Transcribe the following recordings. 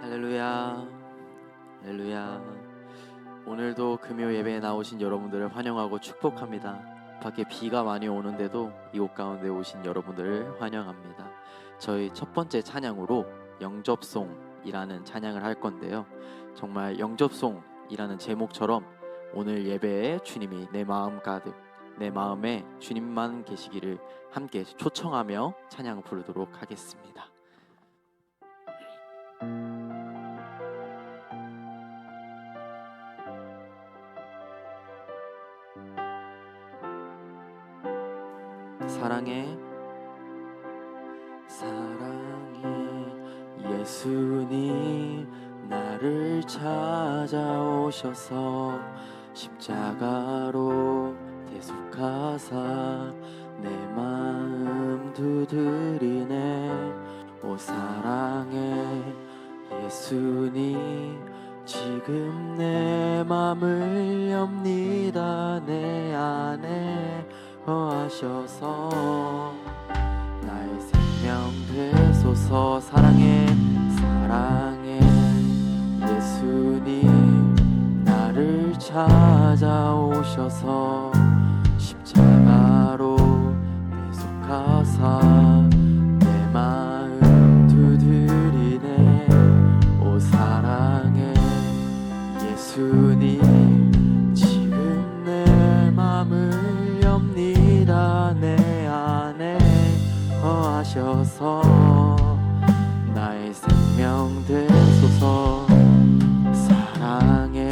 할렐루야, 할렐루야. 오늘도 금요 예배에 나오신 여러분들을 환영하고 축복합니다. 밖에 비가 많이 오는데도 이곳 가운데 오신 여러분들을 환영합니다. 저희 첫 번째 찬양으로 영접송이라는 찬양을 할 건데요. 정말 영접송이라는 제목처럼 오늘 예배에 주님이 내 마음 가득, 내 마음에 주님만 계시기를 함께 초청하며 찬양을 부르도록 하겠습니다. 사랑해, 사랑해 예수님 나를 찾아오셔서 십자가로 대속하사 내 마음 두드리네. 오 사랑해 예수님 지금 내 맘을 엽니다. 내 안에 거하셔서 나의 생명 되소서. 사랑해, 사랑해 예수님 나를 찾아오셔서 십자가로 대속하사 내 마음 두드리네. 오 사랑해 예수님 지금 내 맘을 내 안에 거하셔서 나의 생명 되소서. 사랑해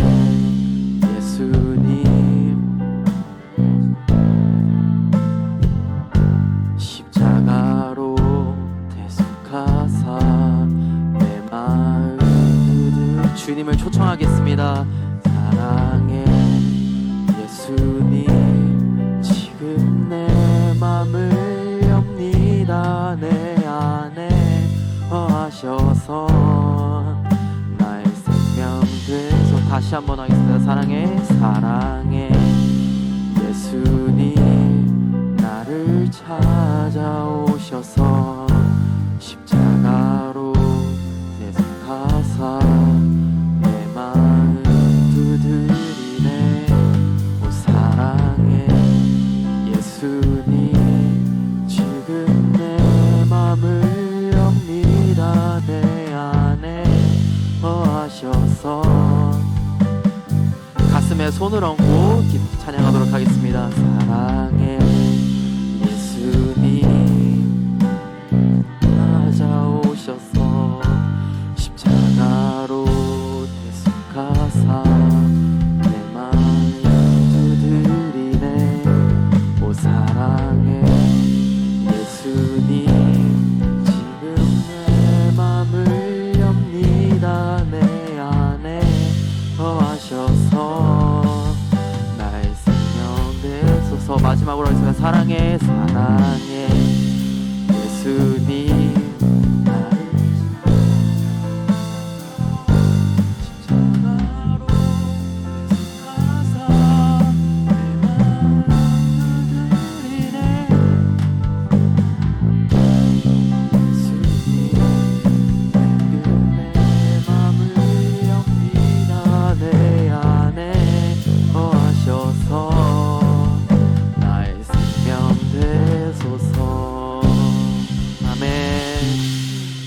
예수님 십자가로 대속하사 내 마음 주님을 초청하겠습니다. 사랑해 예수님 지금 내 맘을 엽니다. 내 안에 거하셔서 나의 생명 되소. 다시 한번 하겠습니다. 사랑해, 사랑해 예수님 나를 찾아오셔서 십자가로 대속하사 내 마음 두드리네. 오 사랑해 예수님 지금 내 맘을 엽니다. 내 안에 거하셔서 가슴에 손을 얹고 찬양하도록 하겠습니다. 사랑해 예수님 찾아오셔서 십자가로 대속하사 내 마음 두드리네. 오 사랑해 예수님 지금 내 맘을 엽니다. 내 안에 거하셔서 나의 생명 되소서. 마지막으로 하겠습니다. 사랑해, 사랑해 예수님 나를 십자가로 대속하사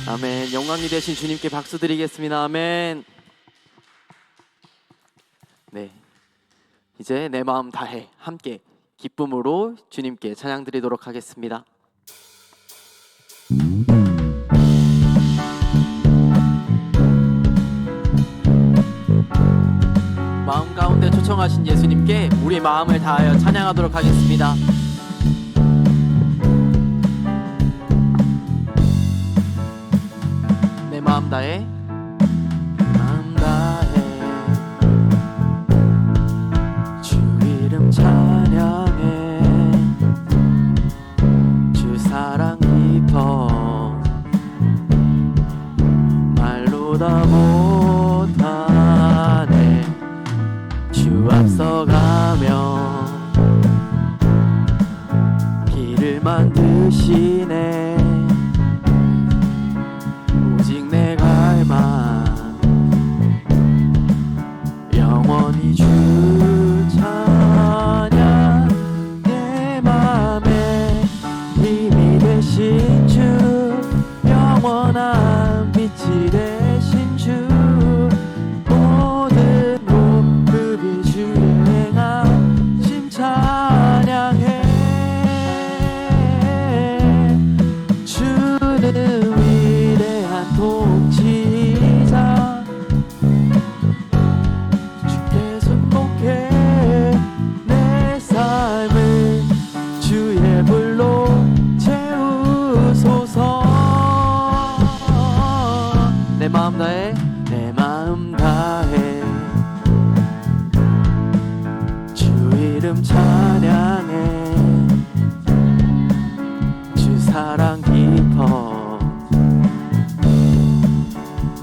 아멘. 영광이 되신 주님께 박수 드리겠습니다. 아멘. 네, 이제 내 마음 다해 함께 기쁨으로 주님께 찬양 드리도록 하겠습니다. 마음 가운데 초청하신 예수님께 우리 마음을 다하여 찬양하도록 하겠습니다. 내 마음 다해, 마음 다해 주 이름 찬양해. 주 사랑 깊어 말로 다 못하네. 주 앞서가며 길을 만드시네. 오직 내 갈망 되신 주 영원한 빛이 되신 주 모든 호흡이 주의 행하심 찬양해 주는 위대한 통치자 주께 순복해 내 삶을 주의 불로 채우소서 내 마음 다해 내 마음 다해 주 이름 찬양해 주 사랑 깊어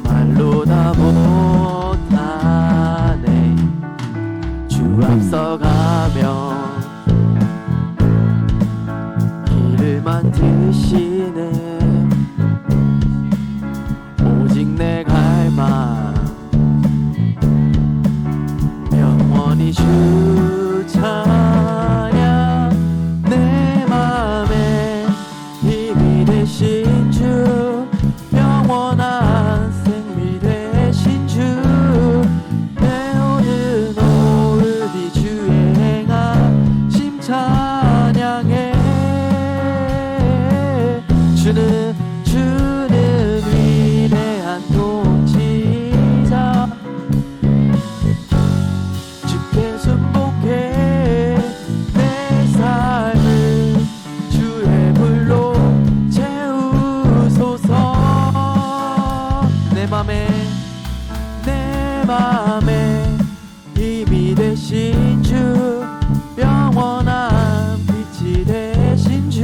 말로 다 못하네 주 앞서가며 길을 만드시네 오직 내 갈망 영원히 주 찬양 내 맘에 힘이 되신 주 영원한 생미 되신 주 내 모든 호흡이 주의 행하심 찬양해 주는 위대한 통치자 주께 순복해 내 삶을 주의 불로 채우소서 내 맘에 힘이 되신 주 영원한 빛이 되신 주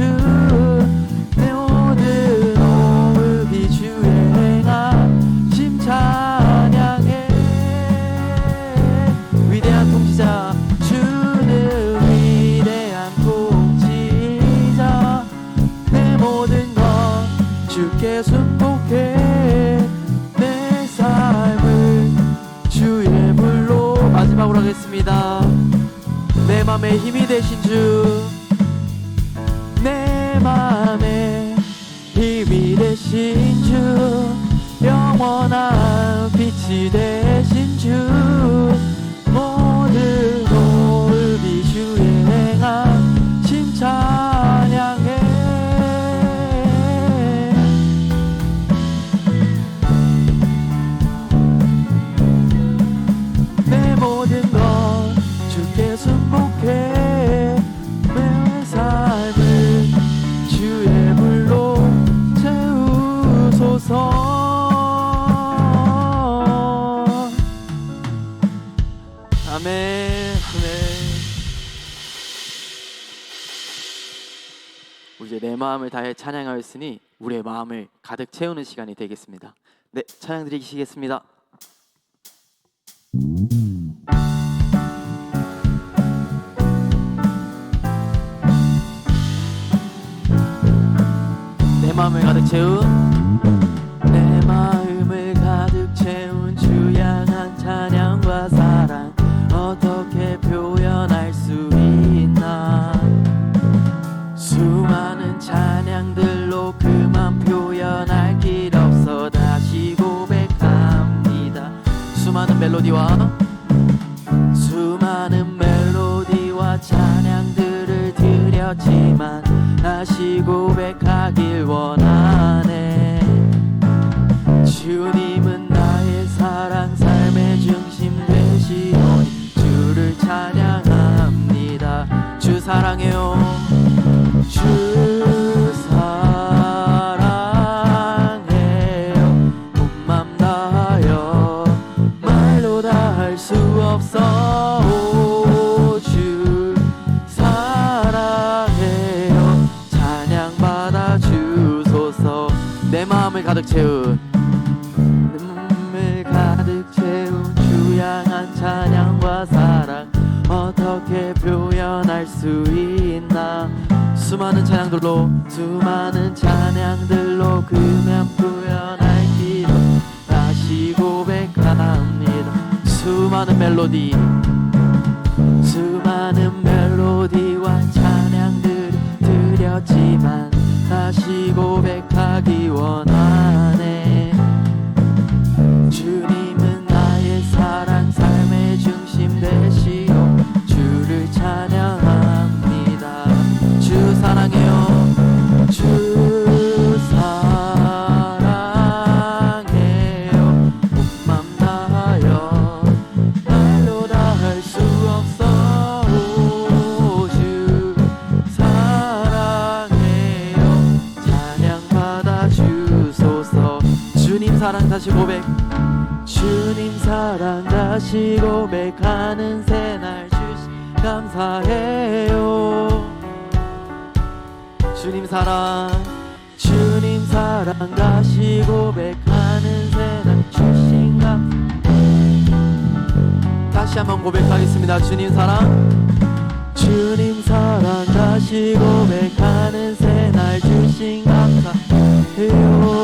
내 모든 호흡이 주의 행하심 찬양해 위대한 통치자 주는 위대한 통치자 내 모든 것 주께 순복해 내 삶을 주의 불로 마지막으로 하겠습니다 내 맘에 힘이 되신 주 내 맘에 힘이 되신 주 영원한 빛이 되신 주 모든 호흡이 주의 행하심 찬양해 내 모든 것 주께 순복해 내 삶을 주의 불로 채우소서 아멘. 우리 이제 내 마음을 다해 찬양하였으니 우리의 마음을 가득 채우는 시간이 되겠습니다. 네, 찬양 드리시겠습니다. 내 마음을 가득 채운 내 마음을 가득 채운 주 향한 찬양과 사랑 어떻게 표현할 수 있나 수많은 찬양들로 그만 표현할 길 없어 다시 고백합니다 수많은 멜로디와 찬양들을 드렸지만 다시 고백하길 원하네 주님은 나의 사랑 삶의 중심 되시오니 주를 찬양합니다 주 사랑해요 주 사랑해요 온 맘 다하여 말로 다 할 수 없어 오, 주 사랑해요 찬양 받아 주소서 내 마음을 가득 채운 주 향한 찬양과 사랑 어떻게 표현할 수 있나 수많은 찬양들로 그만 표현할 길 다시 고백합니다 수많은 멜로디와 찬양들 드렸지만 다시 다시 고백하기 원하네. 주님은 나의 사랑 삶의 중심 되시오. 주를 찬양합니다. 주 사랑해요. 주 사랑해요. 온 맘 다하여 말로 다 할 수 없어. 주 사랑해요. 찬양 받아 주소서. 주님 사랑 다시 고백. 주님 사랑 다시 고백하는 새날 주시 감사해요. 주님 사랑 다시 고백하는 새날 주신 감사. 다시 한번 고백하겠습니다. 주님 사랑 다시 고백하는 새날 주신 감사해요.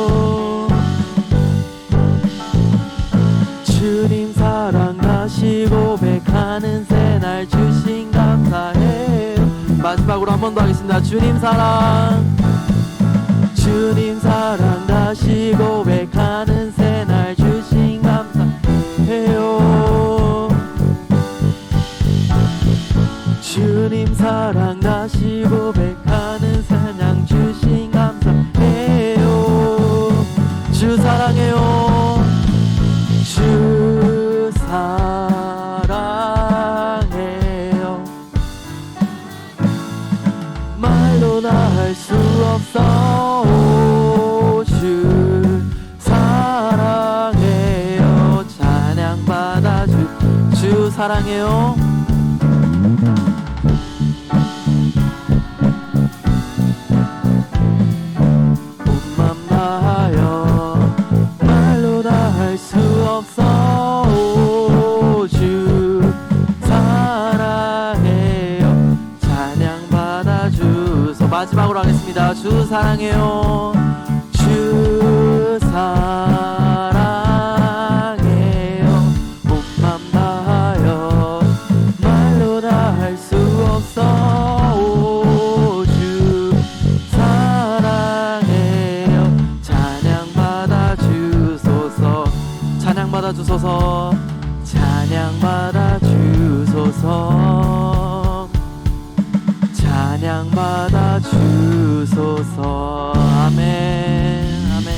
주님 사랑 다시 고백하는 새날 주신 감사해요. 마지막으로 한 번 더 하겠습니다. 주님 사랑 다시 고백하는 새날 주신 감사해요. 주님 사랑 다시 고백하는 사냥 주신 감사해요. 주 사랑해요. 주 사랑해요. 말로 다 할 수 없어. 주 사랑해요. 찬양 받아 주 사랑해요. 온맘 다하여 말로 다 할 수 없어. 주 사랑해요. 찬양 받아 주소. 마지막으로 하겠습니다. 주 사랑해요. 주 사랑해요. 온맘 다하여 말로 다 할 수 없어. 주 사랑해요. 찬양 받아 주소서. 찬양 받아 주소서. 찬양 받아 주소서. 찬양 받아 주소서. 아멘. 아멘.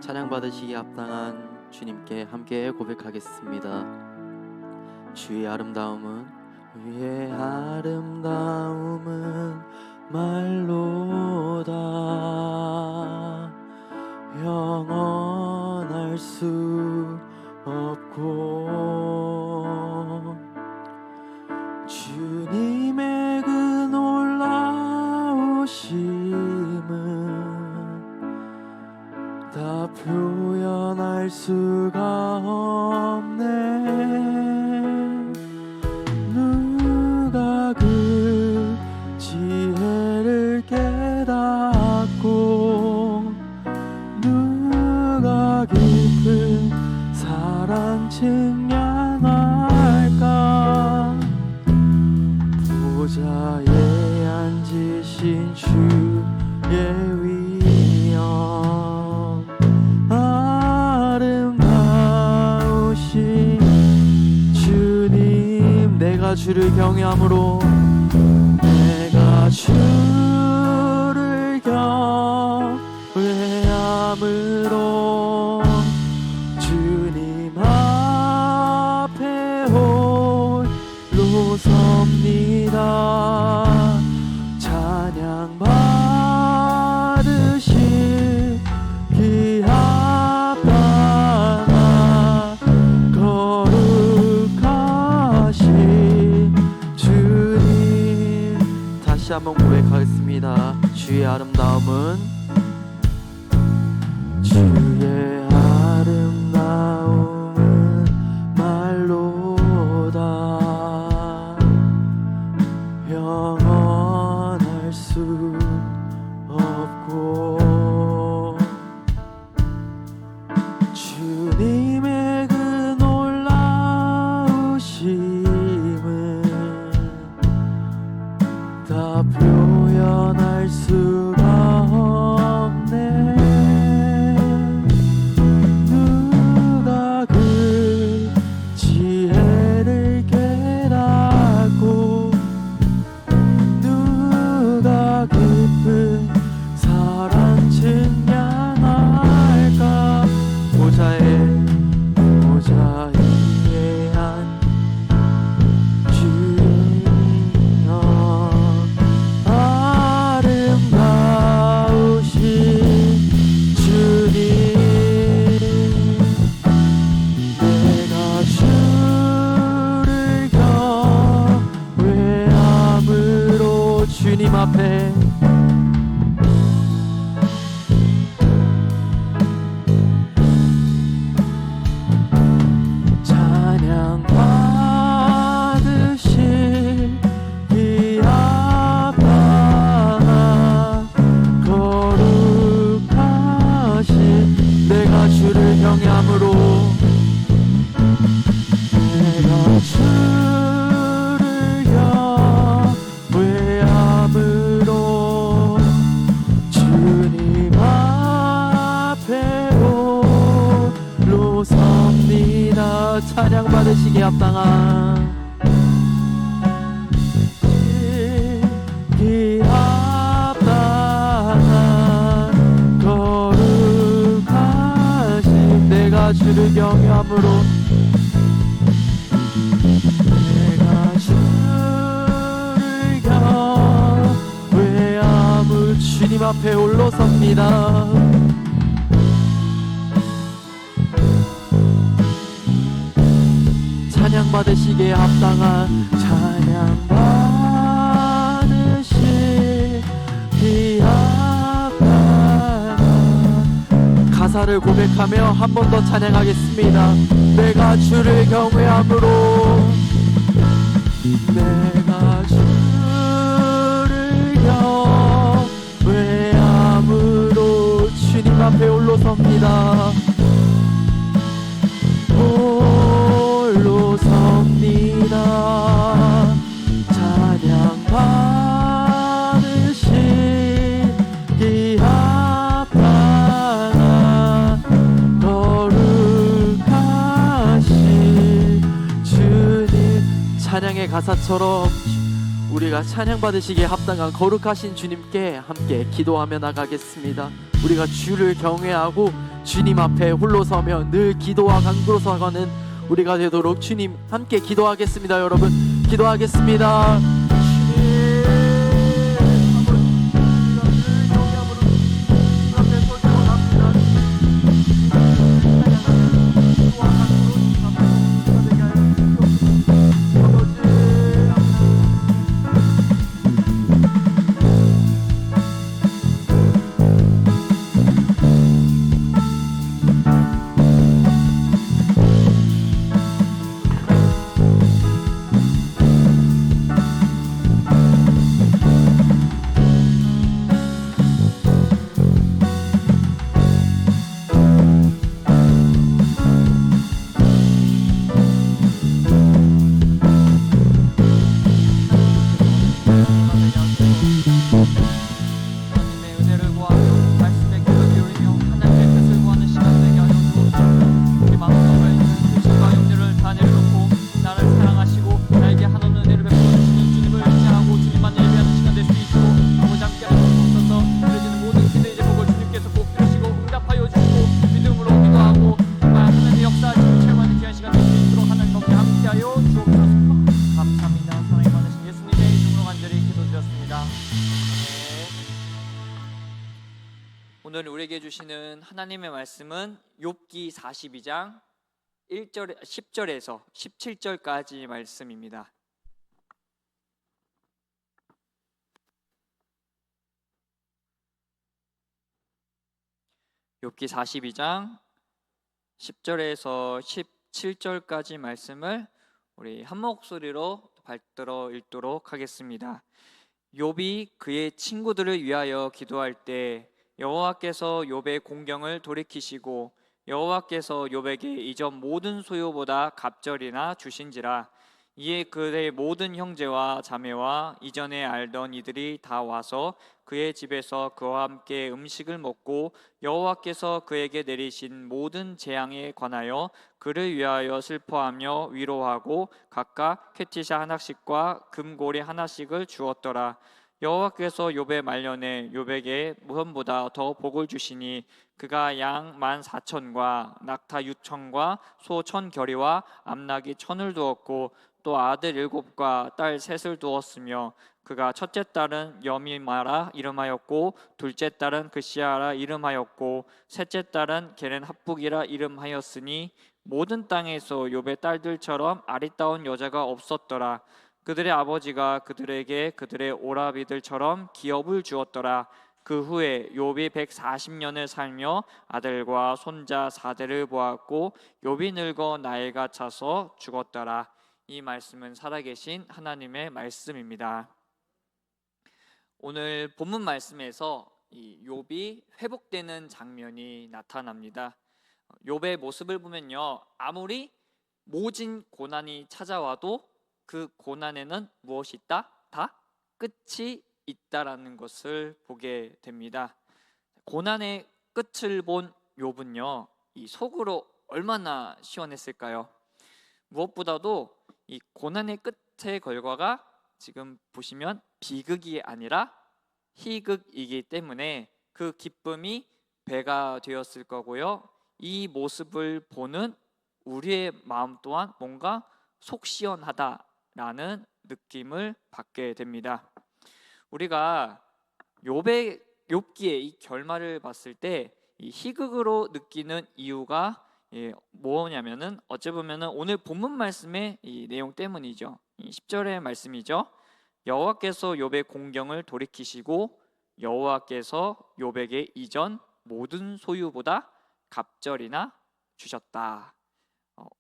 찬양 받으시기에 합당한 주님께 함께 고백하겠습니다. 주의 아름다움은 말로다 영원할 수 없고 주님의 그 놀라우심은 다 표현할 수가 없네. 누가 그 지혜를 깨닫고 누가 깊은 사랑 증량할까. 보좌에 앉으신 주의 위엄 아름다우신 주님. 내가 주를 경외함으로 주님 앞에 홀로 섭니다. 찬양 받으시기 합당한 거룩하신 주님. 다시 한번 고백하겠습니다. 주의 아름다움은 말로다 영원할 수 없고 주를 경외함으로 내가 주를 경외함으로 주님 앞에 홀로 섭니다. 찬양 받으시기에 합당한 이 합당한 거룩하신 내가 주를 경외함으로 내가 주를 경외함으로 주님 앞에 홀로 섭니다. 찬양 받으시기에 합당한 찬양 받으시기에 합당한 가사를 고백하며 한 번 더 찬양하겠습니다. 내가 주를 경외함으로 내가 주를 경외함으로 주님 앞에 홀로 섭니다. 홀로 섭니다. 찬양 받으시기 합당한 거룩하신 주님. 찬양의 가사처럼 우리가 찬양 받으시기에 합당한 거룩하신 주님께 함께 기도하며 나가겠습니다. 우리가 주를 경외하고 주님 앞에 홀로 서며 늘 기도와 간구로 서가는 우리가 되도록 주님 함께 기도하겠습니다. 여러분 기도하겠습니다. 오늘 우리에게 주시는 하나님의 말씀은 욥기 42장 10절에서 17절까지 말씀입니다. 욥기 42장 10절에서 17절까지 말씀을 우리 한 목소리로 받들어 읽도록 하겠습니다. 욥이 그의 친구들을 위하여 기도할 때 여호와께서 욥의 공경을 돌이키시고 여호와께서 욥에게 이전 모든 소유보다 갑절이나 주신지라. 이에 그의 모든 형제와 자매와 이전에 알던 이들이 다 와서 그의 집에서 그와 함께 음식을 먹고 여호와께서 그에게 내리신 모든 재앙에 관하여 그를 위하여 슬퍼하며 위로하고 각각 쾌티샤 하나씩과 금고리 하나씩을 주었더라. 여호와께서 욥의 말년에 욥에게 무선보다 더 복을 주시니 그가 양 14,000과 낙타 6,000과 소 1,000겨리와 암낙이 1,000을 두었고 또 아들 7과 딸 3을 두었으며 그가 첫째 딸은 여미마라 이름하였고 둘째 딸은 그시아라 이름하였고 셋째 딸은 게렌 합북이라 이름하였으니 모든 땅에서 욥의 딸들처럼 아리따운 여자가 없었더라. 그들의 아버지가 그들에게 그들의 오라비들처럼 기업을 주었더라. 그 후에 욥이 140년을 살며 아들과 손자 4대를 보았고 욥이 늙어 나이가 차서 죽었더라. 이 말씀은 살아계신 하나님의 말씀입니다. 오늘 본문 말씀에서 이 욥이 회복되는 장면이 나타납니다. 욥의 모습을 보면요, 아무리 모진 고난이 찾아와도 그 고난에는 무엇이 있다? 다 끝이 있다라는 것을 보게 됩니다. 고난의 끝을 본 욥은요, 이 속으로 얼마나 시원했을까요? 무엇보다도 이 고난의 끝의 결과가 지금 보시면 비극이 아니라 희극이기 때문에 그 기쁨이 배가 되었을 거고요. 이 모습을 보는 우리의 마음 또한 뭔가 속 시원하다라는 느낌을 받게 됩니다. 우리가 욥기의 이 결말을 봤을 때 이 희극으로 느끼는 이유가 뭐냐면은 어찌 보면은 오늘 본문 말씀의 이 내용 때문이죠. 이 10절의 말씀이죠. 여호와께서 욥의 공경을 돌이키시고 여호와께서 욥에게 이전 모든 소유보다 갑절이나 주셨다.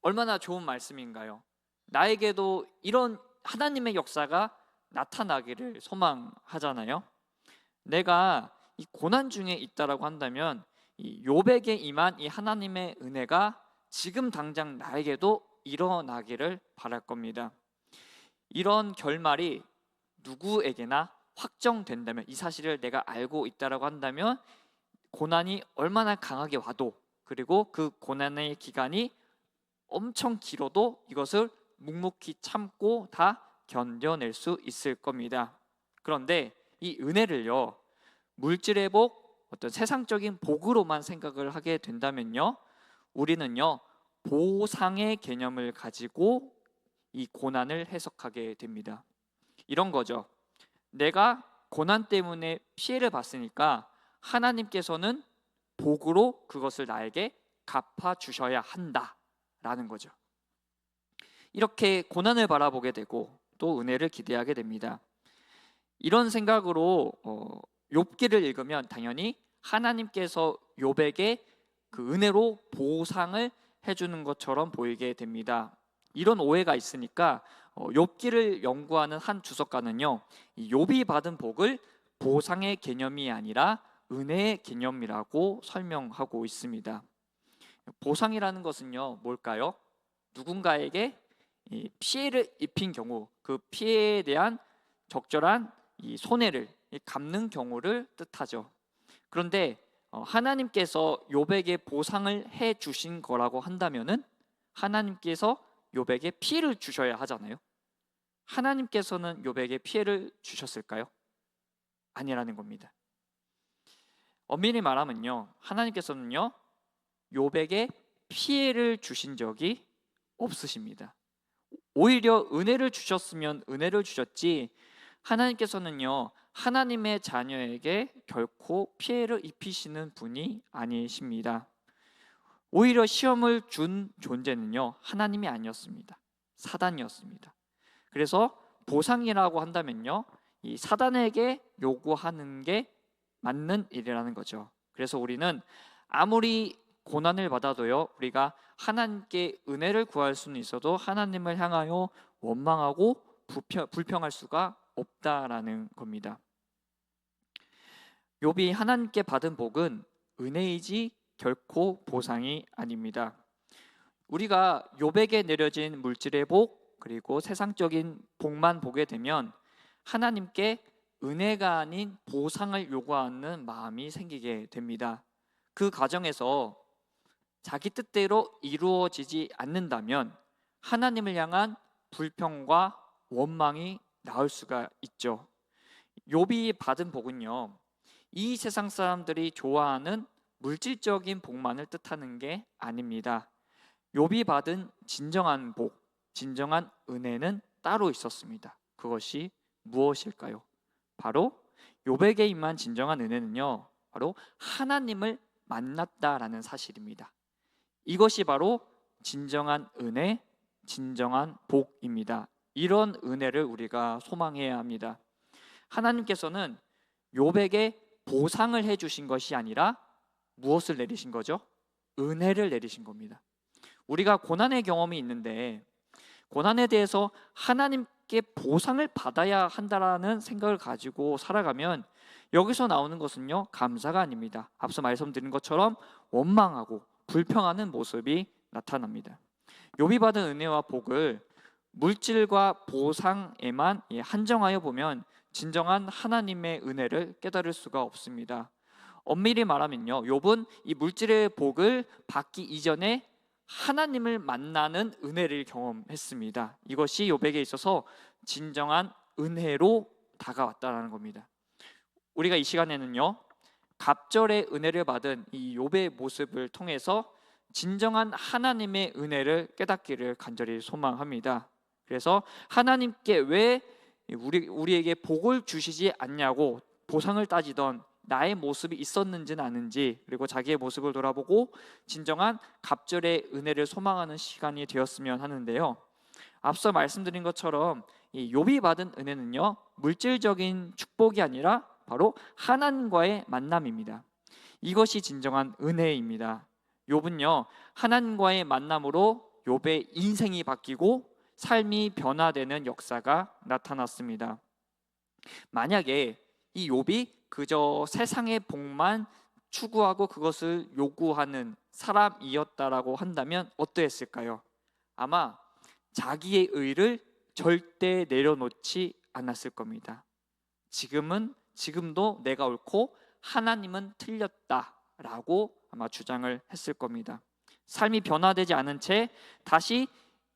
얼마나 좋은 말씀인가요? 나에게도 이런 하나님의 역사가 나타나기를 소망하잖아요. 내가 이 고난 중에 있다라고 한다면 이 욥에게 임한 이 하나님의 은혜가 지금 당장 나에게도 일어나기를 바랄 겁니다. 이런 결말이 누구에게나 확정된다면, 이 사실을 내가 알고 있다라고 한다면 고난이 얼마나 강하게 와도, 그리고 그 고난의 기간이 엄청 길어도 이것을 묵묵히 참고 다 견뎌낼 수 있을 겁니다. 그런데 이 은혜를요, 물질의 복, 어떤 세상적인 복으로만 생각을 하게 된다면요, 우리는요 보상의 개념을 가지고 이 고난을 해석하게 됩니다. 이런 거죠. 내가 고난 때문에 피해를 봤으니까 하나님께서는 복으로 그것을 나에게 갚아 주셔야 한다라는 거죠. 이렇게 고난을 바라보게 되고 또 은혜를 기대하게 됩니다. 이런 생각으로 욥기를 읽으면 당연히 하나님께서 욥에게 그 은혜로 보상을 해주는 것처럼 보이게 됩니다. 이런 오해가 있으니까 욥기를 연구하는 한 주석가는요, 이 욥이 받은 복을 보상의 개념이 아니라 은혜의 개념이라고 설명하고 있습니다. 보상이라는 것은요 뭘까요? 누군가에게 피해를 입힌 경우 그 피해에 대한 적절한 이 손해를 갚는 경우를 뜻하죠. 그런데 하나님께서 욥에게 보상을 해 주신 거라고 한다면은 하나님께서 욥에게 피해를 주셔야 하잖아요. 하나님께서는 욥에게 피해를 주셨을까요? 아니라는 겁니다. 엄밀히 말하면요, 하나님께서는요 욥에게 피해를 주신 적이 없으십니다. 오히려 은혜를 주셨으면 은혜를 주셨지, 하나님께서는요 하나님의 자녀에게 결코 피해를 입히시는 분이 아니십니다. 오히려 시험을 준 존재는요 하나님이 아니었습니다. 사단이었습니다. 그래서 보상이라고 한다면요 이 사단에게 요구하는 게 맞는 일이라는 거죠. 그래서 우리는 아무리 고난을 받아도요 우리가 하나님께 은혜를 구할 수는 있어도 하나님을 향하여 원망하고 불평할 수가 없다라는 겁니다. 욥이 하나님께 받은 복은 은혜이지 결코 보상이 아닙니다. 우리가 욥에게 내려진 물질의 복 그리고 세상적인 복만 보게 되면 하나님께 은혜가 아닌 보상을 요구하는 마음이 생기게 됩니다. 그 과정에서 자기 뜻대로 이루어지지 않는다면 하나님을 향한 불평과 원망이 나올 수가 있죠. 욥이 받은 복은요 이 세상 사람들이 좋아하는 물질적인 복만을 뜻하는 게 아닙니다. 욥이 받은 진정한 복, 진정한 은혜는 따로 있었습니다. 그것이 무엇일까요? 바로 욥에게 임한 진정한 은혜는요 바로 하나님을 만났다라는 사실입니다. 이것이 바로 진정한 은혜, 진정한 복입니다. 이런 은혜를 우리가 소망해야 합니다. 하나님께서는 욥에게 보상을 해주신 것이 아니라 무엇을 내리신 거죠? 은혜를 내리신 겁니다. 우리가 고난의 경험이 있는데 고난에 대해서 하나님께 보상을 받아야 한다라는 생각을 가지고 살아가면 여기서 나오는 것은요 감사가 아닙니다. 앞서 말씀드린 것처럼 원망하고 불평하는 모습이 나타납니다. 욥이 받은 은혜와 복을 물질과 보상에만 한정하여 보면 진정한 하나님의 은혜를 깨달을 수가 없습니다. 엄밀히 말하면요, 욥은 이 물질의 복을 받기 이전에 하나님을 만나는 은혜를 경험했습니다. 이것이 욥에게 있어서 진정한 은혜로 다가왔다는 겁니다. 우리가 이 시간에는요, 갑절의 은혜를 받은 이 욥의 모습을 통해서 진정한 하나님의 은혜를 깨닫기를 간절히 소망합니다. 그래서 하나님께 왜 우리에게 복을 주시지 않냐고 보상을 따지던 나의 모습이 있었는지는 아는지, 그리고 자기의 모습을 돌아보고 진정한 갑절의 은혜를 소망하는 시간이 되었으면 하는데요. 앞서 말씀드린 것처럼 이 욥이 받은 은혜는요, 물질적인 축복이 아니라 바로 하나님과의 만남입니다. 이것이 진정한 은혜입니다. 욥은요, 하나님과의 만남으로 욥의 인생이 바뀌고 삶이 변화되는 역사가 나타났습니다. 만약에 이 욥이 그저 세상의 복만 추구하고 그것을 요구하는 사람이었다라고 한다면 어떠했을까요? 아마 자기의 의를 절대 내려놓지 않았을 겁니다. 지금도 내가 옳고 하나님은 틀렸다라고 아마 주장을 했을 겁니다. 삶이 변화되지 않은 채 다시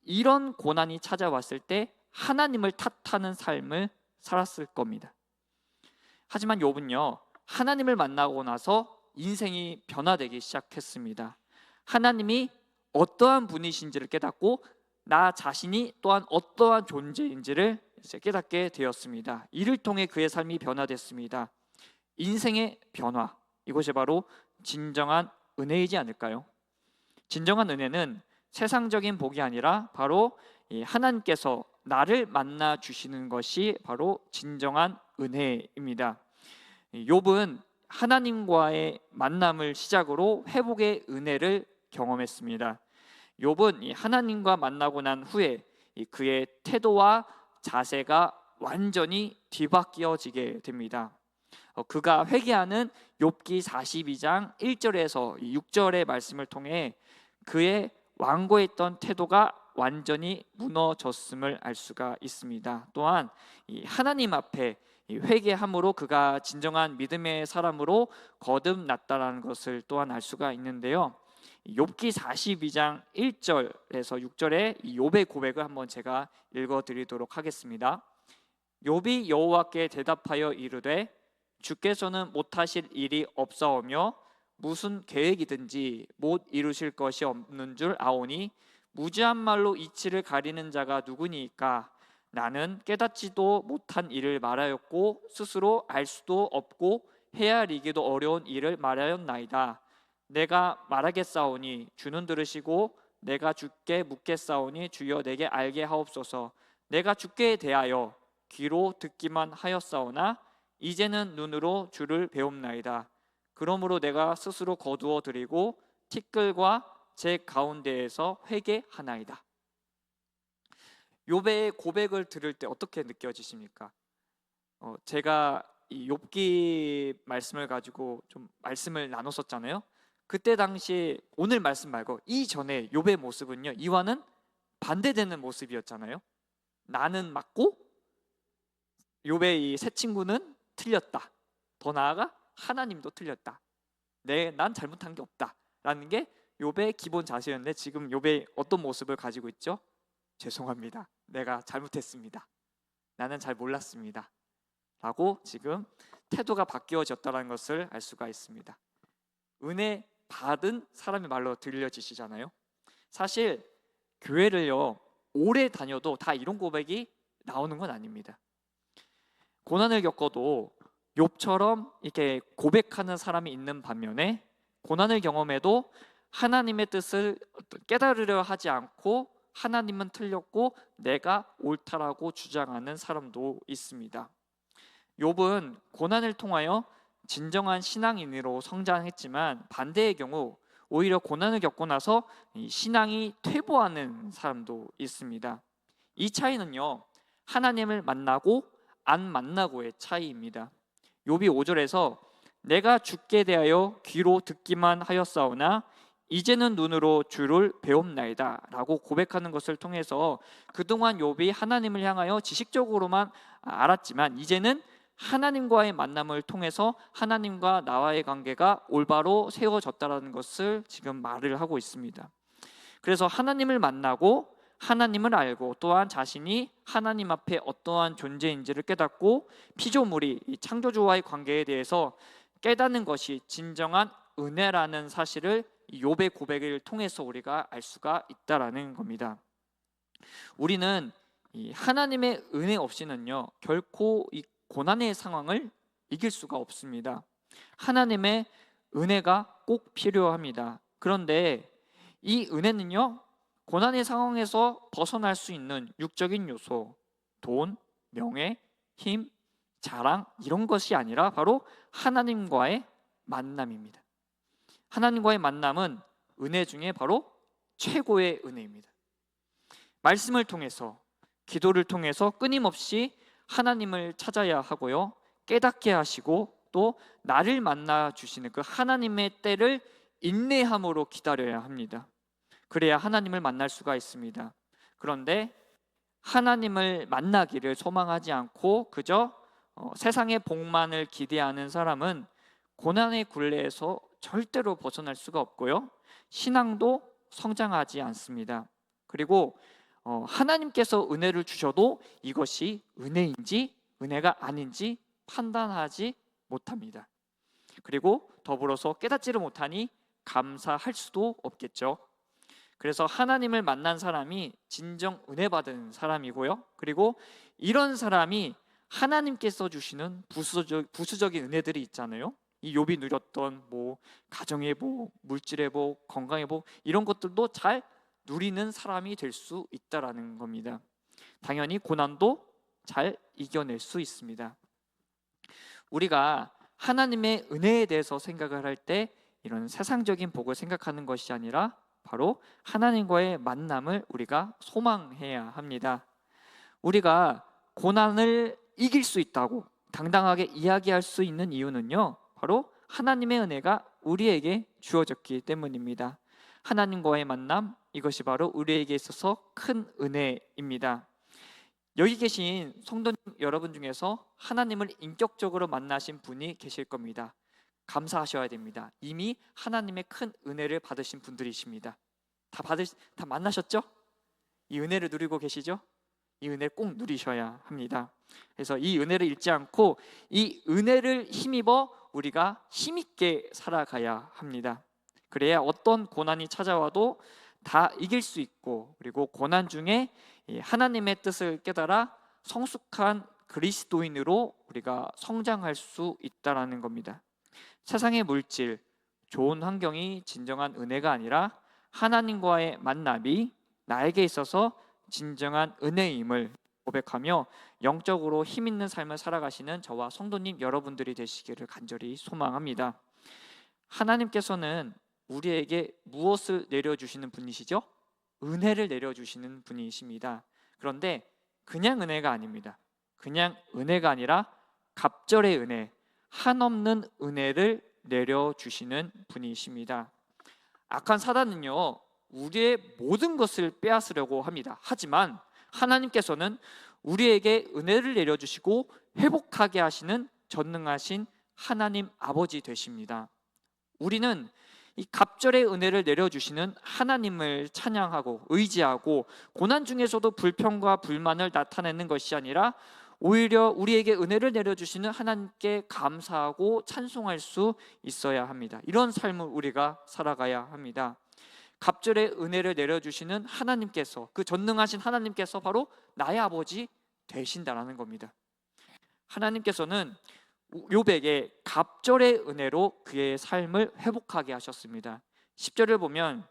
이런 고난이 찾아왔을 때 하나님을 탓하는 삶을 살았을 겁니다. 하지만 욥은요, 하나님을 만나고 나서 인생이 변화되기 시작했습니다. 하나님이 어떠한 분이신지를 깨닫고 나 자신이 또한 어떠한 존재인지를 이제 깨닫게 되었습니다. 이를 통해 그의 삶이 변화됐습니다. 인생의 변화, 이것이 바로 진정한 은혜이지 않을까요? 진정한 은혜는 세상적인 복이 아니라 바로 하나님께서 나를 만나 주시는 것이 바로 진정한 은혜입니다. 욥은 하나님과의 만남을 시작으로 회복의 은혜를 경험했습니다. 욥은 하나님과 만나고 난 후에 그의 태도와 자세가 완전히 뒤바뀌어지게 됩니다. 그가 회개하는 욥기 42장 1절에서 6절의 말씀을 통해 그의 완고했던 태도가 완전히 무너졌음을 알 수가 있습니다. 또한 하나님 앞에 회개함으로 그가 진정한 믿음의 사람으로 거듭났다라는 것을 또한 알 수가 있는데요. 욥기 42장 1절에서 6절의 이 욥의 고백을 한번 제가 읽어드리도록 하겠습니다. 욥이 여호와께 대답하여 이르되 주께서는 못하실 일이 없사오며 무슨 계획이든지 못 이루실 것이 없는 줄 아오니 무지한 말로 이치를 가리는 자가 누구니이까? 나는 깨닫지도 못한 일을 말하였고 스스로 알 수도 없고 헤아리기도 어려운 일을 말하였나이다. 내가 말하겠사오니 주는 들으시고 내가 주께 묻겠사오니 주여 내게 알게 하옵소서. 내가 주께 대하여 귀로 듣기만 하였사오나 이제는 눈으로 주를 배움나이다. 그러므로 내가 스스로 거두어 드리고 티끌과 제 가운데에서 회개하나이다. 욥의 고백을 들을 때 어떻게 느껴지십니까? 제가 이 욥기 말씀을 가지고 좀 말씀을 나눴었잖아요. 그때 당시 오늘 말씀 말고 이전에 욥의 모습은요, 이와는 반대되는 모습이었잖아요. 나는 맞고 욥의 이 새 친구는 틀렸다. 더 나아가 하나님도 틀렸다. 난 잘못한 게 없다라는 게 욥의 기본 자세였는데 지금 욥의 어떤 모습을 가지고 있죠? 죄송합니다. 내가 잘못했습니다. 나는 잘 몰랐습니다. 라고 지금 태도가 바뀌어졌다는 것을 알 수가 있습니다. 은혜 받은 사람의 말로 들려지시잖아요. 사실 교회를요, 오래 다녀도 다 이런 고백이 나오는 건 아닙니다. 고난을 겪어도 욥처럼 이렇게 고백하는 사람이 있는 반면에 고난을 경험해도 하나님의 뜻을 깨달으려 하지 않고 하나님은 틀렸고 내가 옳다라고 주장하는 사람도 있습니다. 욥은 고난을 통하여 진정한 신앙인으로 성장했지만 반대의 경우 오히려 고난을 겪고 나서 신앙이 퇴보하는 사람도 있습니다. 이 차이는요, 하나님을 만나고 안 만나고의 차이입니다. 욥이 5절에서 내가 주께 대하여 귀로 듣기만 하였사오나 이제는 눈으로 주를 배웁나이다 라고 고백하는 것을 통해서 그동안 욥이 하나님을 향하여 지식적으로만 알았지만 이제는 하나님과의 만남을 통해서 하나님과 나와의 관계가 올바로 세워졌다는 것을 지금 말을 하고 있습니다. 그래서 하나님을 만나고 하나님을 알고 또한 자신이 하나님 앞에 어떠한 존재인지를 깨닫고 피조물이 이 창조주와의 관계에 대해서 깨닫는 것이 진정한 은혜라는 사실을 이 욥의 고백을 통해서 우리가 알 수가 있다라는 겁니다. 우리는 이 하나님의 은혜 없이는요 결코 이 고난의 상황을 이길 수가 없습니다. 하나님의 은혜가 꼭 필요합니다. 그런데 이 은혜는요 고난의 상황에서 벗어날 수 있는 육적인 요소, 돈, 명예, 힘, 자랑 이런 것이 아니라 바로 하나님과의 만남입니다. 하나님과의 만남은 은혜 중에 바로 최고의 은혜입니다. 말씀을 통해서, 기도를 통해서 끊임없이 하나님을 찾아야 하고요, 깨닫게 하시고 또 나를 만나 주시는 그 하나님의 때를 인내함으로 기다려야 합니다. 그래야 하나님을 만날 수가 있습니다. 그런데 하나님을 만나기를 소망하지 않고 그저 세상의 복만을 기대하는 사람은 고난의 굴레에서 절대로 벗어날 수가 없고요, 신앙도 성장하지 않습니다. 그리고 하나님께서 은혜를 주셔도 이것이 은혜인지 은혜가 아닌지 판단하지 못합니다. 그리고 더불어서 깨닫지를 못하니 감사할 수도 없겠죠. 그래서 하나님을 만난 사람이 진정 은혜 받은 사람이고요, 그리고 이런 사람이 하나님께서 주시는 부수적인 은혜들이 있잖아요. 이 욥이 누렸던 가정의 복, 물질의 복, 건강의 복 이런 것들도 잘 누리는 사람이 될 수 있다라는 겁니다. 당연히 고난도 잘 이겨낼 수 있습니다. 우리가 하나님의 은혜에 대해서 생각을 할 때 이런 세상적인 복을 생각하는 것이 아니라 바로 하나님과의 만남을 우리가 소망해야 합니다. 우리가 고난을 이길 수 있다고 당당하게 이야기할 수 있는 이유는요, 바로 하나님의 은혜가 우리에게 주어졌기 때문입니다. 하나님과의 만남, 이것이 바로 우리에게 있어서 큰 은혜입니다. 여기 계신 성도님 여러분 중에서 하나님을 인격적으로 만나신 분이 계실 겁니다. 감사하셔야 됩니다. 이미 하나님의 큰 은혜를 받으신 분들이십니다. 다 만나셨죠? 이 은혜를 누리고 계시죠? 이 은혜를 꼭 누리셔야 합니다. 그래서 이 은혜를 잃지 않고 이 은혜를 힘입어 우리가 힘있게 살아가야 합니다. 그래야 어떤 고난이 찾아와도 다 이길 수 있고, 그리고 고난 중에 하나님의 뜻을 깨달아 성숙한 그리스도인으로 우리가 성장할 수 있다라는 겁니다. 세상의 물질, 좋은 환경이 진정한 은혜가 아니라 하나님과의 만남이 나에게 있어서 진정한 은혜임을 고백하며 영적으로 힘있는 삶을 살아가시는 저와 성도님 여러분들이 되시기를 간절히 소망합니다. 하나님께서는 우리에게 무엇을 내려주시는 분이시죠? 은혜를 내려주시는 분이십니다. 그런데 그냥 은혜가 아닙니다. 그냥 은혜가 아니라 갑절의 은혜, 한없는 은혜를 내려주시는 분이십니다. 악한 사단은요, 우리의 모든 것을 빼앗으려고 합니다. 하지만 하나님께서는 우리에게 은혜를 내려주시고 회복하게 하시는 전능하신 하나님 아버지 되십니다. 우리는 이 갑절의 은혜를 내려주시는 하나님을 찬양하고 의지하고 고난 중에서도 불평과 불만을 나타내는 것이 아니라 오히려 우리에게 은혜를 내려주시는 하나님께 감사하고 찬송할 수 있어야 합니다. 이런 삶을 우리가 살아가야 합니다. 갑절의 은혜를 내려주시는 하나님께서, 그 전능하신 하나님께서 바로 나의 아버지 되신다라는 겁니다. 하나님께서는 욥에게 갑절의 은혜로 그의 삶을 회복하게 하셨습니다. 10절을 보면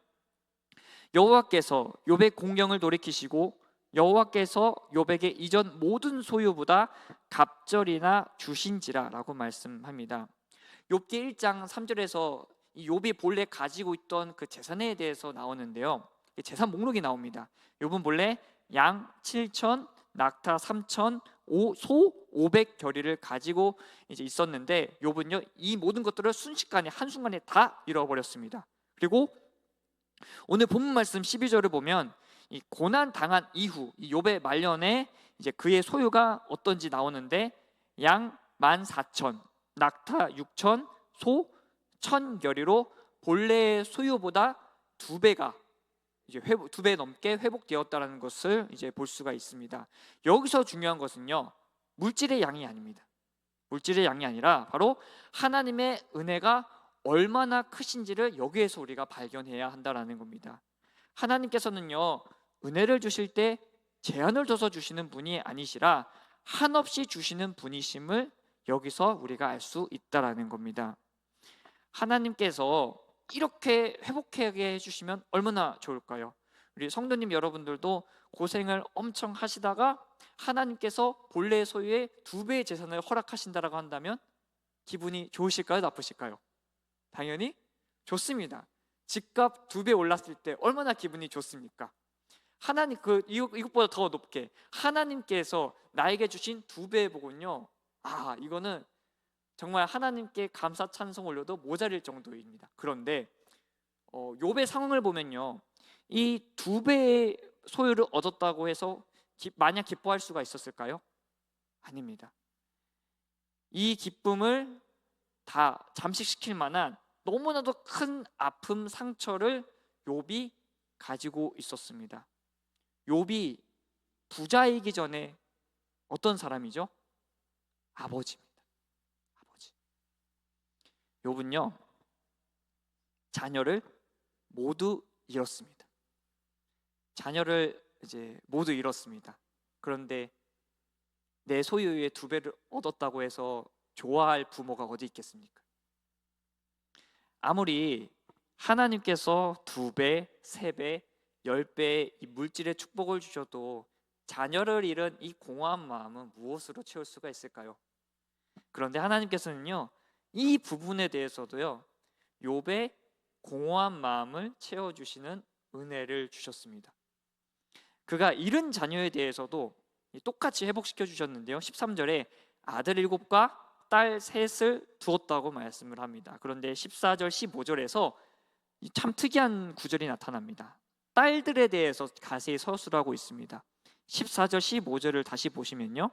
여호와께서 욥의 공경을 돌이키시고 여호와께서 욥에게 이전 모든 소유보다 갑절이나 주신지라 라고 말씀합니다. 욥기 1장 3절에서 이 욥이 본래 가지고 있던 그 재산에 대해서 나오는데요, 재산 목록이 나옵니다. 욥은 본래 양 7천, 낙타 3천, 소 500겨리를 가지고 이제 있었는데 욥은요 이 모든 것들을 순식간에 한순간에 다 잃어버렸습니다. 그리고 오늘 본문 말씀 12절을 보면 이 고난 당한 이후 이 욥의 말년에 이제 그의 소유가 어떤지 나오는데 양 14,000, 낙타 6,000, 소 1,000결이로 본래의 소유보다 두 배가 이제 두 배 넘게 회복되었다는 것을 이제 볼 수가 있습니다. 여기서 중요한 것은요, 물질의 양이 아닙니다. 물질의 양이 아니라 바로 하나님의 은혜가 얼마나 크신지를 여기에서 우리가 발견해야 한다라는 겁니다. 하나님께서는요, 은혜를 주실 때 제한을 둬서 주시는 분이 아니시라 한없이 주시는 분이심을 여기서 우리가 알 수 있다라는 겁니다. 하나님께서 이렇게 회복하게 해주시면 얼마나 좋을까요? 우리 성도님 여러분들도 고생을 엄청 하시다가 하나님께서 본래 소유의 두 배의 재산을 허락하신다라고 한다면 기분이 좋으실까요? 나쁘실까요? 당연히 좋습니다. 집값 두 배 올랐을 때 얼마나 기분이 좋습니까? 하나님 이것보다 더 높게 하나님께서 나에게 주신 두 배의 복은요, 이거는 정말 하나님께 감사 찬송 올려도 모자랄 정도입니다. 그런데 욥의 상황을 보면요, 이 두 배의 소유를 얻었다고 해서 마냥 기뻐할 수가 있었을까요? 아닙니다. 이 기쁨을 다 잠식시킬 만한 너무나도 큰 아픔, 상처를 욥이 가지고 있었습니다. 욥이 부자이기 전에 어떤 사람이죠? 아버지입니다. 아버지. 욥은요, 자녀를 모두 잃었습니다. 자녀를 이제 모두 잃었습니다. 그런데 내 소유의 두 배를 얻었다고 해서 좋아할 부모가 어디 있겠습니까? 아무리 하나님께서 두 배, 세 배, 10배의 이 물질의 축복을 주셔도 자녀를 잃은 이 공허한 마음은 무엇으로 채울 수가 있을까요? 그런데 하나님께서는요, 이 부분에 대해서도요, 욥의 공허한 마음을 채워주시는 은혜를 주셨습니다. 그가 잃은 자녀에 대해서도 똑같이 회복시켜 주셨는데요, 13절에 아들 7과 딸 3을 두었다고 말씀을 합니다. 그런데 14절 15절에서 참 특이한 구절이 나타납니다. 딸들에 대해서 자세히 서술하고 있습니다. 14절 15절을 다시 보시면요,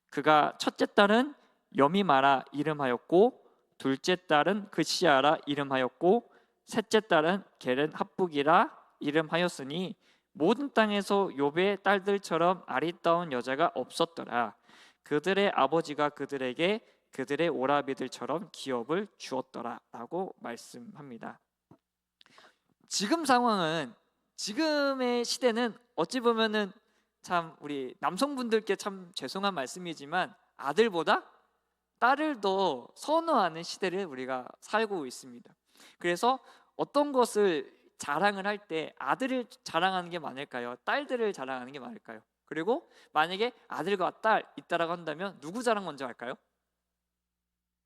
그가 첫째 딸은 여미마라 이름하였고 둘째 딸은 그시아라 이름하였고 셋째 딸은 게른 합북이라 이름하였으니 모든 땅에서 욥의 딸들처럼 아리따운 여자가 없었더라. 그들의 아버지가 그들에게 그들의 오라비들처럼 기업을 주었더라 라고 말씀합니다. 지금 상황은, 지금의 시대는 어찌 보면은 참 우리 남성분들께 참 죄송한 말씀이지만 아들보다 딸을 더 선호하는 시대를 우리가 살고 있습니다. 그래서 어떤 것을 자랑을 할 때 아들을 자랑하는 게 많을까요? 딸들을 자랑하는 게 많을까요? 그리고 만약에 아들과 딸 있다라고 한다면 누구 자랑 먼저 할까요?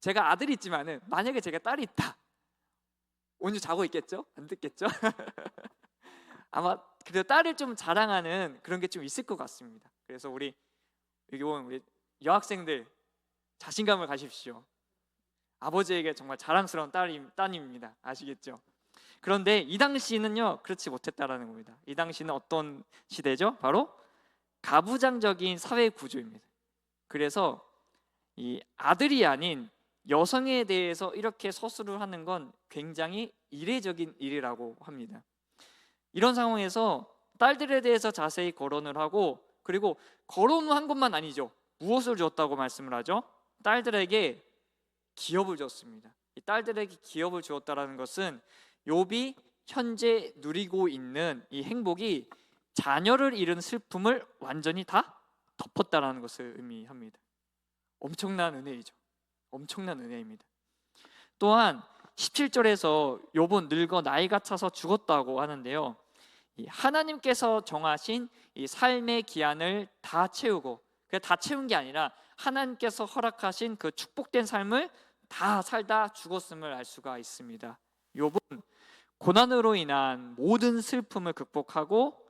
제가 아들이 있지만은 만약에 제가 딸이 있다, 오늘 자고 있겠죠? 안 듣겠죠? 아마 그래도 딸을 좀 자랑하는 그런 게 좀 있을 것 같습니다. 그래서 우리 여학생들 자신감을 가십시오. 아버지에게 정말 자랑스러운 따님입니다. 아시겠죠? 그런데 이 당시는요, 그렇지 못했다라는 겁니다. 이 당시는 어떤 시대죠? 바로 가부장적인 사회 구조입니다. 그래서 이 아들이 아닌 여성에 대해서 이렇게 서술을 하는 건 굉장히 이례적인 일이라고 합니다. 이런 상황에서 딸들에 대해서 자세히 거론을 하고, 그리고 거론을 한 것만 아니죠. 무엇을 줬다고 말씀을 하죠? 딸들에게 기업을 줬습니다. 이 딸들에게 기업을 주었다라는 것은 욥이 현재 누리고 있는 이 행복이 자녀를 잃은 슬픔을 완전히 다 덮었다라는 것을 의미합니다. 엄청난 은혜이죠. 엄청난 은혜입니다. 또한 17절에서 욥은 늙어 나이가 차서 죽었다고 하는데요, 이 하나님께서 정하신 이 삶의 기한을 다 채우고, 다 채운 게 아니라 하나님께서 허락하신 그 축복된 삶을 다 살다 죽었음을 알 수가 있습니다. 욥은 고난으로 인한 모든 슬픔을 극복하고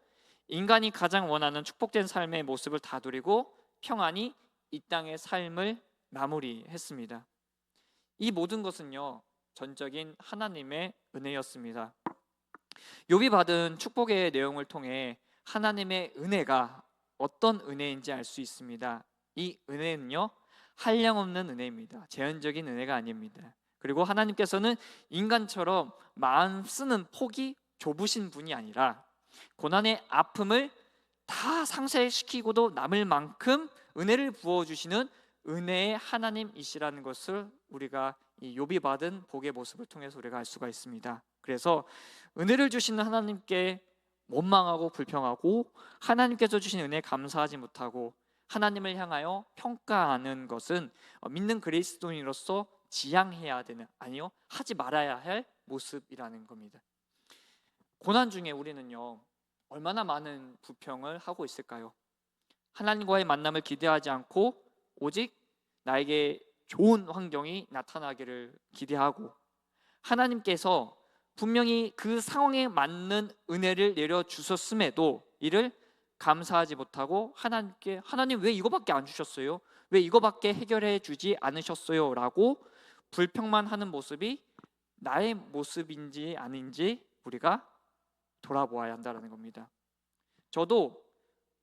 인간이 가장 원하는 축복된 삶의 모습을 다 누리고 평안히 이 땅의 삶을 마무리했습니다. 이 모든 것은요, 전적인 하나님의 은혜였습니다. 욥이 받은 축복의 내용을 통해 하나님의 은혜가 어떤 은혜인지 알 수 있습니다. 이 은혜는요, 한량없는 은혜입니다. 제한적인 은혜가 아닙니다. 그리고 하나님께서는 인간처럼 마음 쓰는 폭이 좁으신 분이 아니라 고난의 아픔을 다 상쇄시키고도 남을 만큼 은혜를 부어주시는 은혜의 하나님이시라는 것을 우리가 이 욥이 받은 복의 모습을 통해서 우리가 알 수가 있습니다. 그래서 은혜를 주시는 하나님께 원망하고 불평하고 하나님께서 주신 은혜에 감사하지 못하고 하나님을 향하여 평가하는 것은 믿는 그리스도인으로서 지양해야 되는, 아니요, 하지 말아야 할 모습이라는 겁니다. 고난 중에 우리는요, 얼마나 많은 불평을 하고 있을까요? 하나님과의 만남을 기대하지 않고 오직 나에게 좋은 환경이 나타나기를 기대하고, 하나님께서 분명히 그 상황에 맞는 은혜를 내려주셨음에도 이를 감사하지 못하고 하나님께, 하나님 왜 이거밖에 안 주셨어요? 왜 이거밖에 해결해 주지 않으셨어요? 라고 불평만 하는 모습이 나의 모습인지 아닌지 우리가 돌아보아야 한다는 겁니다. 저도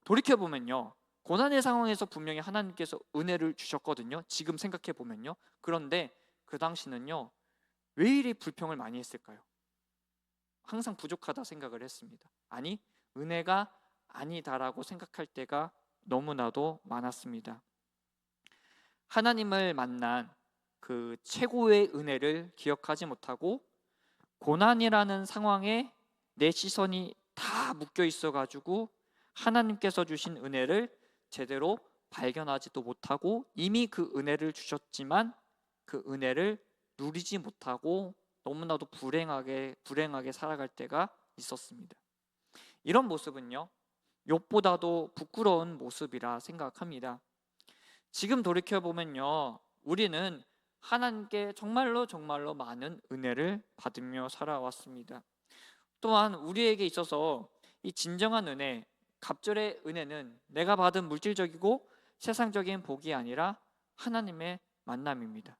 돌이켜보면요, 고난의 상황에서 분명히 하나님께서 은혜를 주셨거든요. 지금 생각해보면요. 그런데 그 당시는요, 왜 이리 불평을 많이 했을까요? 항상 부족하다 생각을 했습니다. 아니, 은혜가 아니다라고 생각할 때가 너무나도 많았습니다. 하나님을 만난 그 최고의 은혜를 기억하지 못하고 고난이라는 상황에 내 시선이 다 묶여 있어가지고 하나님께서 주신 은혜를 제대로 발견하지도 못하고 이미 그 은혜를 주셨지만 그 은혜를 누리지 못하고 너무나도 불행하게 살아갈 때가 있었습니다. 이런 모습은요, 욥보다도 부끄러운 모습이라 생각합니다. 지금 돌이켜보면요, 우리는 하나님께 정말로 많은 은혜를 받으며 살아왔습니다. 또한 우리에게 있어서 이 진정한 은혜, 갑절의 은혜는 내가 받은 물질적이고 세상적인 복이 아니라 하나님의 만남입니다.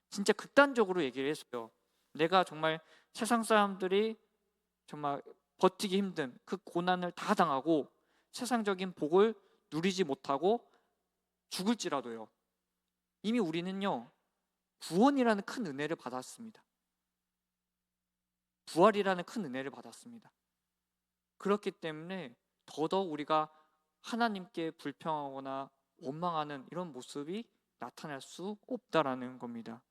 진짜 극단적으로 얘기를 했어요. 내가 정말 세상 사람들이 정말 버티기 힘든 그 고난을 다 당하고 세상적인 복을 누리지 못하고 죽을지라도요, 이미 우리는요, 구원이라는 큰 은혜를 받았습니다. 부활이라는 큰 은혜를 받았습니다. 그렇기 때문에 더더욱 우리가 하나님께 불평하거나 원망하는 이런 모습이 나타날 수 없다라는 겁니다.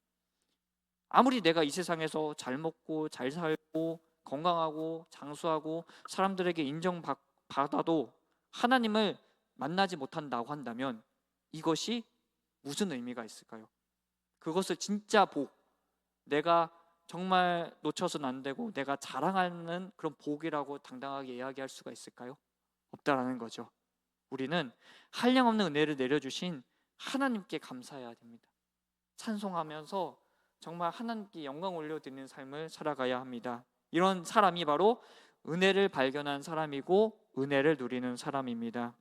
아무리 내가 이 세상에서 잘 먹고 잘 살고 건강하고 장수하고 사람들에게 인정받아도 하나님을 만나지 못한다고 한다면 이것이 무슨 의미가 있을까요? 그것을 진짜 복, 내가 정말 놓쳐서는 안 되고 내가 자랑하는 그런 복이라고 당당하게 이야기할 수가 있을까요? 없다라는 거죠. 우리는 한량없는 은혜를 내려주신 하나님께 감사해야 됩니다. 찬송하면서 정말 하나님께 영광 올려드리는 삶을 살아가야 합니다. 이런 사람이 바로 은혜를 발견한 사람이고 은혜를 누리는 사람입니다.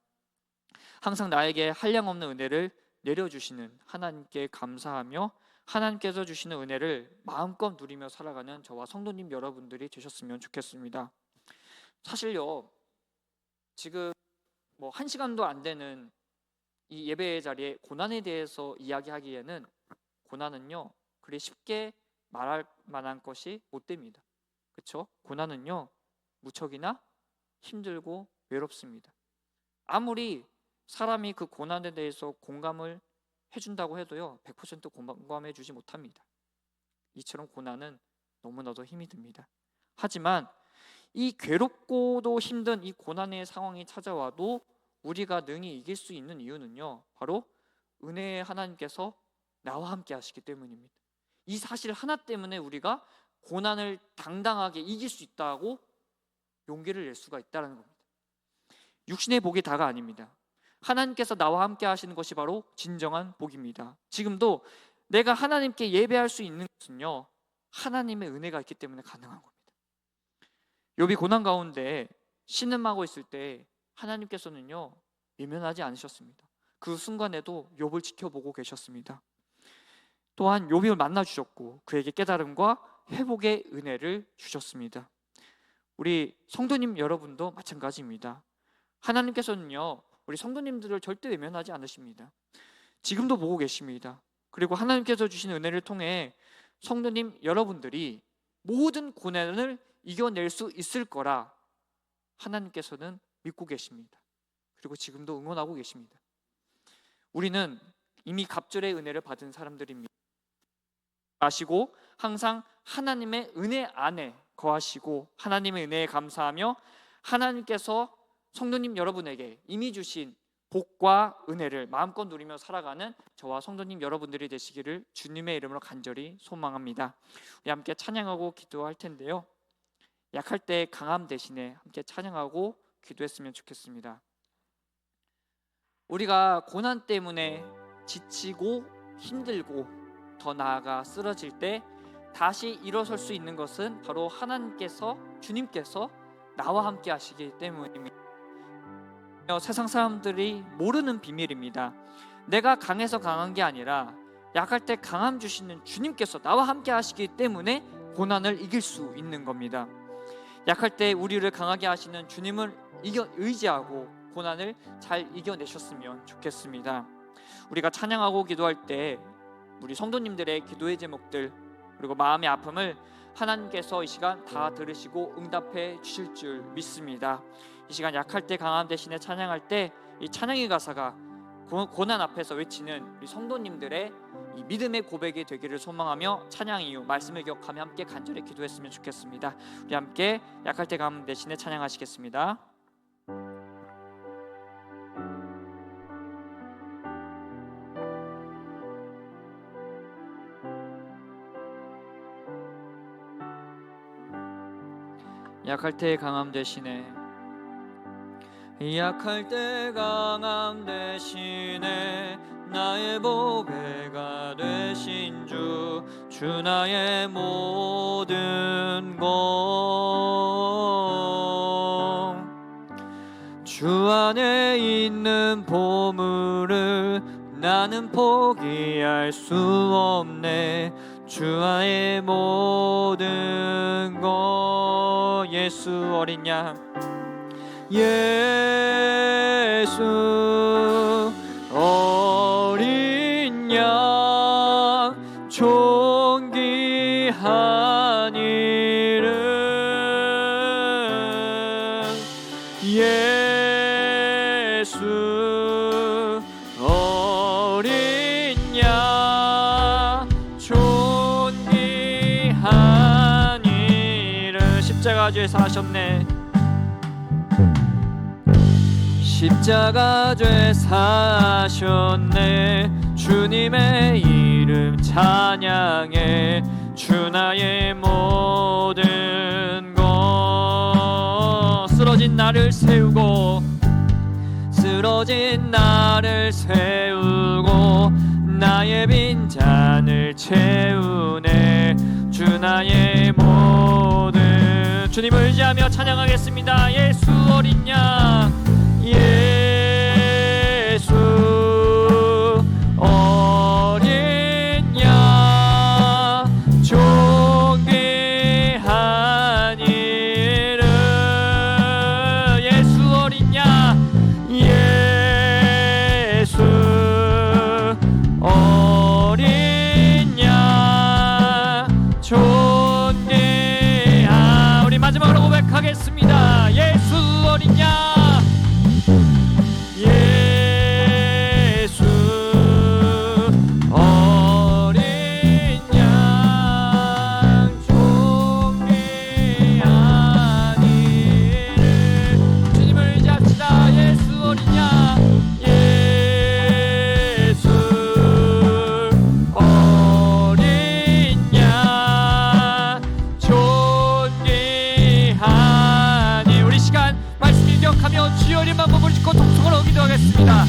항상 나에게 한량없는 은혜를 내려주시는 하나님께 감사하며 하나님께서 주시는 은혜를 마음껏 누리며 살아가는 저와 성도님 여러분들이 되셨으면 좋겠습니다. 사실요, 지금 뭐 1시간도 안 되는 이 예배의 자리에 고난에 대해서 이야기하기에는 고난은요, 그리 쉽게 말할 만한 것이 못 됩니다. 그렇죠? 고난은요, 무척이나 힘들고 외롭습니다. 아무리 사람이 그 고난에 대해서 공감을 해준다고 해도요, 100% 공감해 주지 못합니다. 이처럼 고난은 너무나도 힘이 듭니다. 하지만 이 괴롭고도 힘든 이 고난의 상황이 찾아와도 우리가 능히 이길 수 있는 이유는요, 바로 은혜의 하나님께서 나와 함께 하시기 때문입니다. 이 사실 하나 때문에 우리가 고난을 당당하게 이길 수 있다고 용기를 낼 수가 있다는 겁니다. 육신의 복이 다가 아닙니다. 하나님께서 나와 함께 하시는 것이 바로 진정한 복입니다. 지금도 내가 하나님께 예배할 수 있는 것은요, 하나님의 은혜가 있기 때문에 가능한 겁니다. 욥이 고난 가운데 신음하고 있을 때 하나님께서는요, 외면하지 않으셨습니다. 그 순간에도 욥을 지켜보고 계셨습니다. 또한 욥을 만나 주셨고 그에게 깨달음과 회복의 은혜를 주셨습니다. 우리 성도님 여러분도 마찬가지입니다. 하나님께서는요, 우리 성도님들을 절대 외면하지 않으십니다. 지금도 보고 계십니다. 그리고 하나님께서 주신 은혜를 통해 성도님 여러분들이 모든 고난을 이겨낼 수 있을 거라 하나님께서는 믿고 계십니다. 그리고 지금도 응원하고 계십니다. 우리는 이미 갑절의 은혜를 받은 사람들입니다. 아시고 항상 하나님의 은혜 안에 거하시고 하나님의 은혜에 감사하며 하나님께서 성도님 여러분에게 이미 주신 복과 은혜를 마음껏 누리며 살아가는 저와 성도님 여러분들이 되시기를 주님의 이름으로 간절히 소망합니다. 우리 함께 찬양하고 기도할 텐데요, 약할 때 강함 대신에 함께 찬양하고 기도했으면 좋겠습니다. 우리가 고난 때문에 지치고 힘들고 더 나아가 쓰러질 때 다시 일어설 수 있는 것은 바로 하나님께서, 주님께서 나와 함께 하시기 때문입니다. 세상 사람들이 모르는 비밀입니다. 내가 강해서 강한 게 아니라 약할 때 강함 주시는 주님께서 나와 함께 하시기 때문에 고난을 이길 수 있는 겁니다. 약할 때 우리를 강하게 하시는 주님을 의지하고 고난을 잘 이겨내셨으면 좋겠습니다. 우리가 찬양하고 기도할 때 우리 성도님들의 기도의 제목들 그리고 마음의 아픔을 하나님께서 이 시간 다 들으시고 응답해 주실 줄 믿습니다. 이 시간 약할 때 강함 대신에 찬양할 때 이 찬양의 가사가 고난 앞에서 외치는 우리 성도님들의 이 믿음의 고백이 되기를 소망하며 찬양 이후 말씀을 기억하며 함께 간절히 기도했으면 좋겠습니다. 우리 함께 약할 때 강함 대신에 찬양하시겠습니다. 약할 때 강함 대신에, 약할 때 강함 대신에 나의 보배가 되신 주 나의 모든 것, 주 안에 있는 보물을 나는 포기할 수 없네. 주 안의 모든 것, 예수 어린 양, 예수 어린 양 존귀한 이름, 예수 어린 양 존귀한 이름. 십자가 죄 사셨네. 십자가 죄 사셨네. 주님의 이름 찬양해. 주 나의 모든 것, 쓰러진 나를 세우고, 쓰러진 나를 세우고 나의 빈잔을 채우네. 주 나의 모든, 주님을 의지하며 찬양하겠습니다. 예수 어린 양, 예수 어린 양 존귀한 이름, 예수 어린 양, 예수 어린 양 존귀한. 우리 마지막으로 고백하겠습니다. 예수 어린 양, 예수 어린 양 존귀한 이름. 주님을 의지합시다. 예수 어린 양, 예수 어린 양 존귀한 이름. 우리 시간 말씀 기억하며 주여 이름만 부르짖고 통성으로 기도하겠습니다.